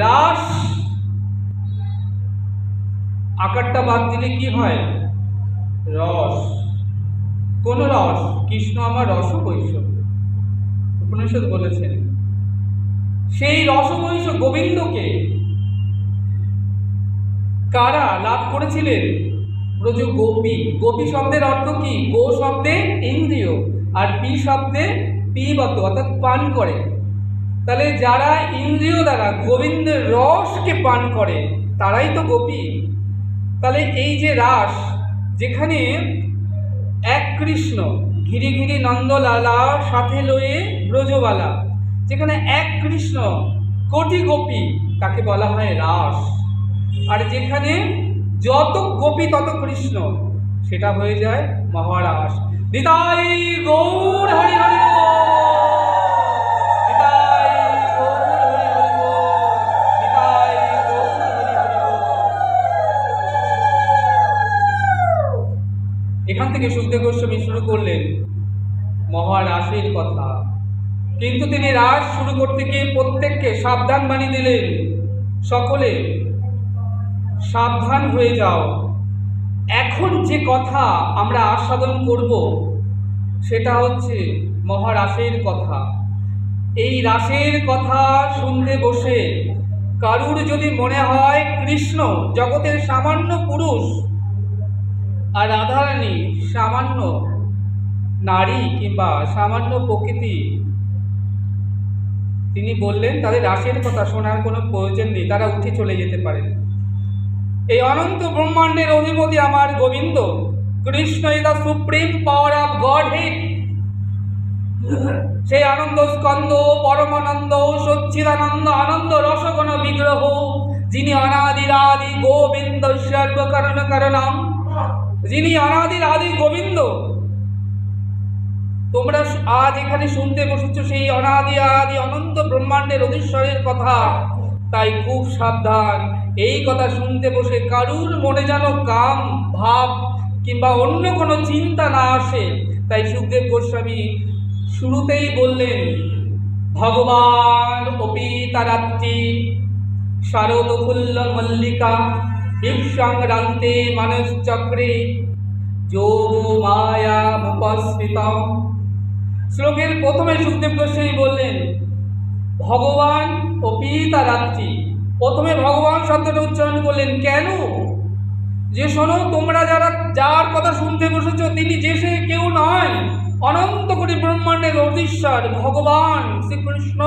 রাস আকারটা বাদ দিলে কি হয়? রস। কোন রস? কৃষ্ণ আমার রসকৈশ, উপনিষদ বলেছেন। সেই রসকৈশ গোবিন্দকে কারা লাভ করেছিলেন? ব্রজ গোপী। গোপী শব্দের অর্থ কি? গো শব্দে ইন্দ্রিয়, আর পি শব্দে পিবত, অর্থাৎ পান করে। তাহলে যারা ইন্দ্রিয় দ্বারা গোবিন্দের রসকে পান করে তারাই তো গোপী। তাহলে এই যে রাস, যেখানে এক কৃষ্ণ ঘিরি ঘিরি নন্দলালা সাথে লয়ে ব্রজবালা, যেখানে এক কৃষ্ণ কোটি গোপী, তাকে বলা হয় রাস। আর যেখানে যত গোপী তত কৃষ্ণ, সেটা হয়ে যায় মহারাস। নিতাই গৌর হরি হরি বল। নিতাই গৌর হরি হরি বল। নিতাই গৌর হরি হরি বল। এখান থেকে সুখদেব গোস্বামী শুরু করলেন মহারাসের কথা। কিন্তু তিনি রাস শুরু করতে গিয়ে প্রত্যেককে সাবধান বাণী দিলেন, সকলে সাবধান হয়ে যাও। এখন যে কথা আমরা আস্বাদন করব সেটা হচ্ছে মহারাসের কথা। এই রাসের কথা শুনতে বসে কারুর যদি মনে হয় কৃষ্ণ জগতের সামান্য পুরুষ আর রাধারানী সামান্য নারী কিংবা সামান্য প্রকৃতি, তিনি বললেন তাদের রাসের কথা শোনার কোনো প্রয়োজন নেই, তারা উঠে চলে যেতে পারেন। এই অনন্ত ব্রহ্মাণ্ডের অধিপতি আমার Govinda Krishna is the supreme power of Godhead. সেই আনন্দ স্কন্দ, পরমানন্দ, সচ্চিদানন্দ, আনন্দ রসগণ বিগ্রহ, যিনি অনাদির আদি গোবিন্দ সর্বকারণ কারণম, যিনি অনাদির আদি গোবিন্দ। তোমরা আজ এখানে শুনতে বসেছ সেই অনাদি আদি অনন্ত ব্রহ্মাণ্ডের অধীশ্বরের কথা। তাই খুব সাবধান, এই কথা শুনতে বসে কারুর মনে যেন কাম ভাব কিংবা অন্য কোনো চিন্তা না আসে। তাই সুখদেব গোস্বামী শুরুতেই বললেন, ভগবান অপিতারাত্রি শারদ ফুল্ল মল্লিকা হিংসাংরান্তে মানস চক্রে যোগ মায়া মুপস্মৃতম। শ্লোকের প্রথমে সুখদেব গোস্বামী বললেন ভগবান অপিতারাত্রি। প্রথমে ভগবান শব্দটা উচ্চারণ করলেন কেন? যে শোনো, তোমরা যার কথা শুনতে বসেছ তিনি যে সে কেউ নয়, অনন্ত কোটি ব্রহ্মাণ্ডের অধীশ্বর ভগবান শ্রীকৃষ্ণ।